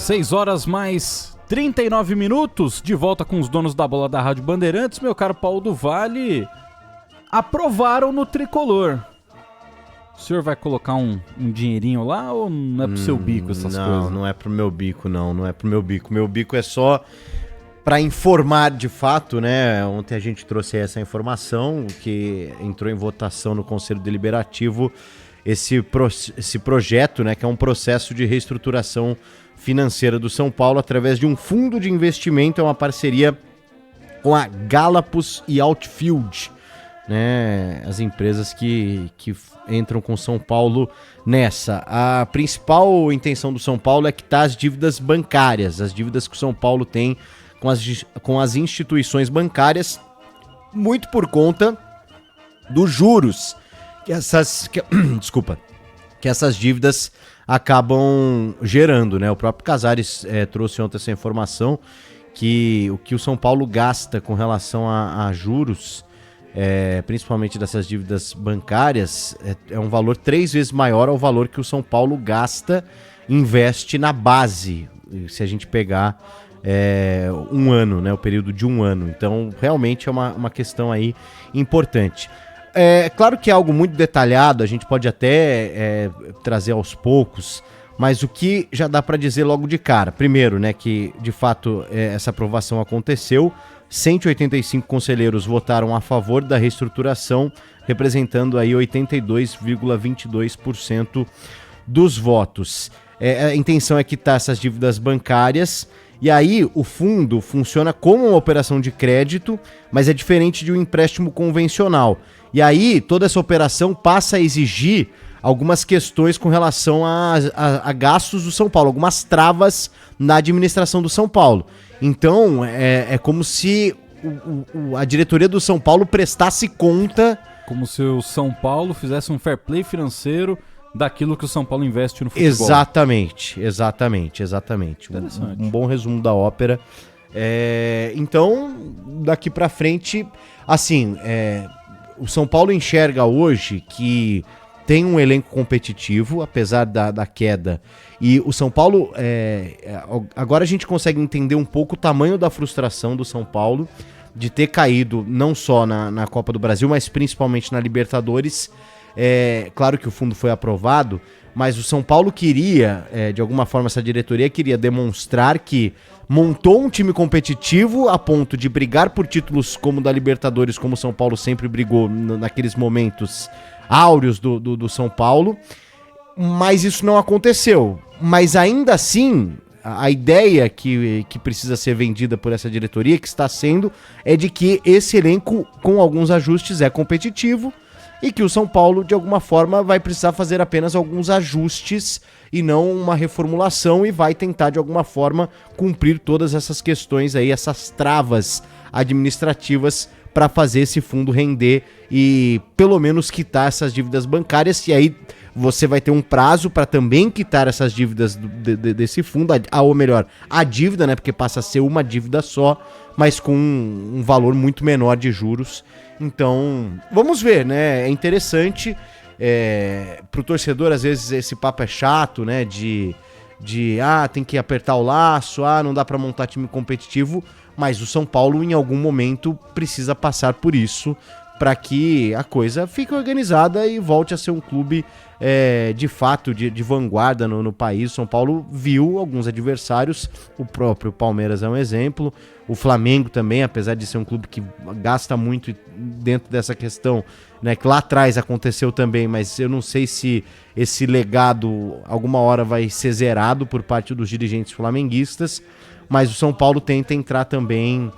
6 horas mais 39 minutos, de volta com os donos da bola da Rádio Bandeirantes, meu caro Paulo do Vale. Aprovaram no Tricolor. O senhor vai colocar um dinheirinho lá ou não é pro seu bico essas coisas? Não, não é pro meu bico, não é pro meu bico. Meu bico é só para informar de fato, né? Ontem a gente trouxe essa informação que entrou em votação no Conselho Deliberativo esse projeto, né? Que é um processo de reestruturação financeira do São Paulo através de um fundo de investimento, é uma parceria com a Galapus e Outfield, né? As empresas que entram com São Paulo nessa. A principal intenção do São Paulo é quitar as dívidas bancárias, as dívidas que o São Paulo tem com as instituições bancárias, muito por conta dos juros que essas dívidas acabam gerando, né? O próprio Casares trouxe ontem essa informação que o que o São Paulo gasta com relação a juros, principalmente dessas dívidas bancárias, é um valor 3 vezes maior ao valor que o São Paulo investe na base, se a gente pegar um ano, né? O período de um ano. Então, realmente é uma questão aí importante. Claro que é algo muito detalhado, a gente pode até trazer aos poucos, mas o que já dá para dizer logo de cara? Primeiro, né, que de fato essa aprovação aconteceu, 185 conselheiros votaram a favor da reestruturação, representando aí 82,22% dos votos. A intenção é quitar essas dívidas bancárias. E aí o fundo funciona como uma operação de crédito, mas é diferente de um empréstimo convencional. E aí toda essa operação passa a exigir algumas questões com relação a gastos do São Paulo, algumas travas na administração do São Paulo. Então é como se a diretoria do São Paulo prestasse conta. Como se o São Paulo fizesse um fair play financeiro daquilo que o São Paulo investe no futebol. Exatamente. Um bom resumo da ópera. Então, daqui pra frente, assim, o São Paulo enxerga hoje que tem um elenco competitivo, apesar da queda. E o São Paulo, agora a gente consegue entender um pouco o tamanho da frustração do São Paulo de ter caído não só na Copa do Brasil, mas principalmente na Libertadores. Claro que o fundo foi aprovado, mas o São Paulo queria, de alguma forma essa diretoria queria demonstrar que montou um time competitivo a ponto de brigar por títulos como o da Libertadores, como o São Paulo sempre brigou naqueles momentos áureos do São Paulo, mas isso não aconteceu. Mas ainda assim, a ideia que precisa ser vendida por essa diretoria, que está sendo, é de que esse elenco, com alguns ajustes, é competitivo, e que o São Paulo, de alguma forma, vai precisar fazer apenas alguns ajustes e não uma reformulação, e vai tentar, de alguma forma, cumprir todas essas questões aí, essas travas administrativas para fazer esse fundo render e, pelo menos, quitar essas dívidas bancárias. E aí você vai ter um prazo para também quitar essas dívidas desse fundo, ou melhor, a dívida, né? Porque passa a ser uma dívida só, mas com um valor muito menor de juros. Então, vamos ver, né? É interessante. Pro torcedor, às vezes, esse papo é chato, né? Tem que apertar o laço, não dá pra montar time competitivo. Mas o São Paulo, em algum momento, precisa passar por isso para que a coisa fique organizada e volte a ser um clube de fato de vanguarda no país. O São Paulo viu alguns adversários, o próprio Palmeiras é um exemplo, o Flamengo também, apesar de ser um clube que gasta muito dentro dessa questão, né, que lá atrás aconteceu também, mas eu não sei se esse legado alguma hora vai ser zerado por parte dos dirigentes flamenguistas, mas o São Paulo tenta entrar também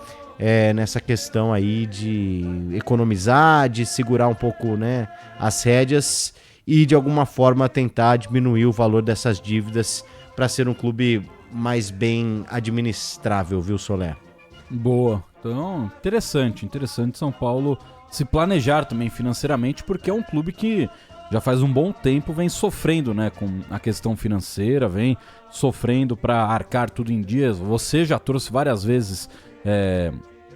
nessa questão aí de economizar, de segurar um pouco, né, as rédeas e de alguma forma tentar diminuir o valor dessas dívidas para ser um clube mais bem administrável, viu, Solé? Boa. Então, interessante São Paulo se planejar também financeiramente, porque é um clube que já faz um bom tempo vem sofrendo, né, com a questão financeira, vem sofrendo para arcar tudo em dias. Você já trouxe várias vezes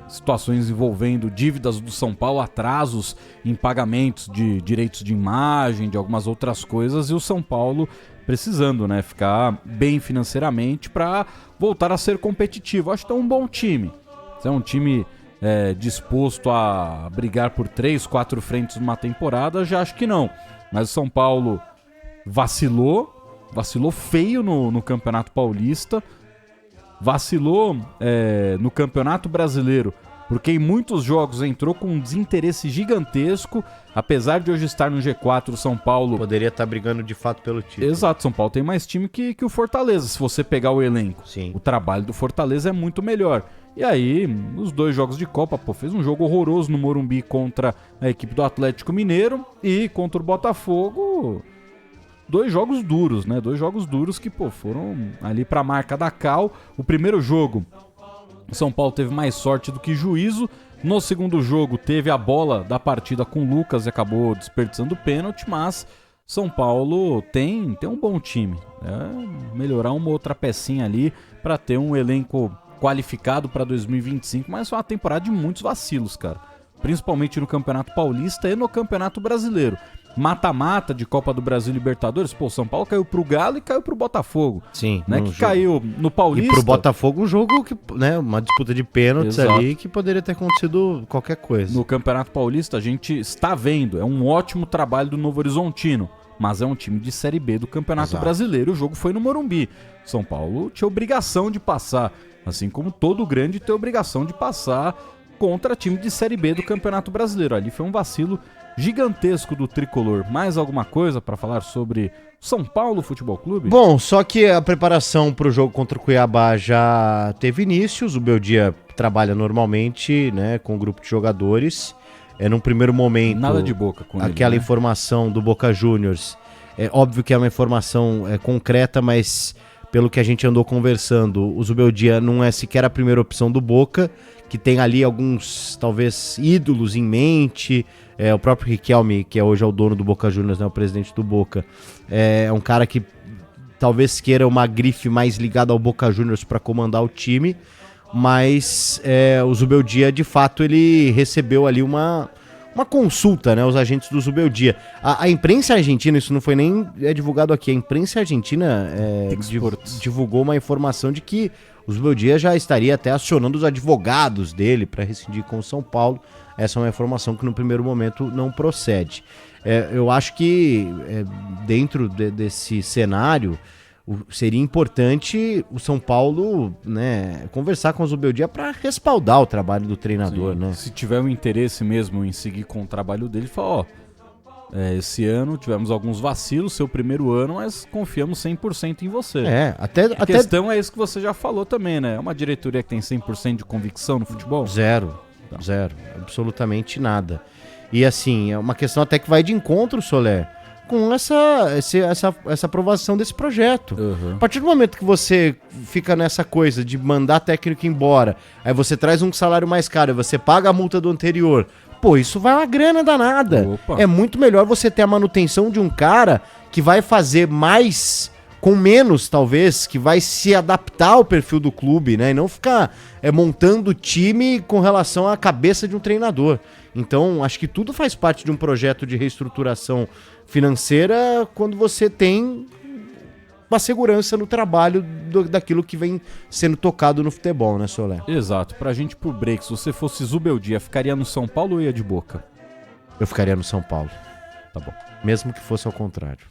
situações envolvendo dívidas do São Paulo, atrasos em pagamentos de direitos de imagem, de algumas outras coisas, e o São Paulo precisando, né, ficar bem financeiramente para voltar a ser competitivo. Acho que é um bom time. É um time disposto a brigar por 3, 4 frentes numa temporada, já acho que não. Mas o São Paulo vacilou feio no Campeonato Paulista, vacilou no Campeonato Brasileiro, porque em muitos jogos entrou com um desinteresse gigantesco. Apesar de hoje estar no G4, o São Paulo poderia estar brigando de fato pelo título. Exato, São Paulo tem mais time que o Fortaleza, se você pegar o elenco. Sim. O trabalho do Fortaleza é muito melhor. E aí, os 2 jogos de Copa, fez um jogo horroroso no Morumbi contra a equipe do Atlético Mineiro e contra o Botafogo. 2 jogos duros, né? 2 jogos duros que, foram ali pra marca da cal. O primeiro jogo, o São Paulo teve mais sorte do que juízo. No segundo jogo, teve a bola da partida com o Lucas e acabou desperdiçando o pênalti, mas São Paulo tem um bom time. Melhorar uma outra pecinha ali para ter um elenco qualificado para 2025, mas foi uma temporada de muitos vacilos, cara. Principalmente no Campeonato Paulista e no Campeonato Brasileiro. Mata-mata de Copa do Brasil e Libertadores, o São Paulo caiu pro Galo e caiu pro Botafogo. Sim. Né, que caiu no Paulista. E pro Botafogo um jogo que, né, uma disputa de pênaltis. Exato. Ali que poderia ter acontecido qualquer coisa. No Campeonato Paulista a gente está vendo, é um ótimo trabalho do Novo Horizontino, mas é um time de Série B do Campeonato Exato. Brasileiro. O jogo foi no Morumbi. São Paulo tinha obrigação de passar, assim como todo grande tem obrigação de passar contra time de Série B do Campeonato Brasileiro. Ali foi um vacilo gigantesco do Tricolor. Mais alguma coisa para falar sobre São Paulo Futebol Clube? Bom, só que a preparação para o jogo contra o Cuiabá já teve início. O Beldia trabalha normalmente, né, com um grupo de jogadores. Num primeiro momento, nada de Boca com aquela ele, né? Informação do Boca Juniors, é óbvio que é uma informação concreta, mas pelo que a gente andou conversando, o Zubeldia não é sequer a primeira opção do Boca, que tem ali alguns, talvez, ídolos em mente. O próprio Riquelme, que hoje é o dono do Boca Juniors, né, o presidente do Boca, é um cara que talvez queira uma grife mais ligada ao Boca Juniors para comandar o time, mas o Zubeldia, de fato, ele recebeu ali uma consulta, né, os agentes do Zubeldia. A imprensa argentina, isso não foi nem divulgado aqui, a imprensa argentina divulgou uma informação de que o Zubeldia já estaria até acionando os advogados dele para rescindir com o São Paulo. Essa é uma informação que no primeiro momento não procede. Eu acho que dentro desse cenário seria importante o São Paulo, né, conversar com o Zubeldia para respaldar o trabalho do treinador. Né? Se tiver um interesse mesmo em seguir com o trabalho dele, fala, esse ano tivemos alguns vacilos, seu primeiro ano, mas confiamos 100% em você. A questão é isso que você já falou também, né? É uma diretoria que tem 100% de convicção no futebol? Zero, absolutamente nada. E assim, é uma questão até que vai de encontro, Soler, com essa aprovação desse projeto. Uhum. A partir do momento que você fica nessa coisa de mandar técnico embora, aí você traz um salário mais caro e você paga a multa do anterior, isso vai uma grana danada. Opa. É muito melhor você ter a manutenção de um cara que vai fazer mais com menos, talvez, que vai se adaptar ao perfil do clube, né? E não ficar montando time com relação à cabeça de um treinador. Então, acho que tudo faz parte de um projeto de reestruturação financeira quando você tem uma segurança no trabalho daquilo que vem sendo tocado no futebol, né, Soler? Exato. Pra gente, pro break, se você fosse Zubeldia, ficaria no São Paulo ou ia de Boca? Eu ficaria no São Paulo. Tá bom. Mesmo que fosse ao contrário.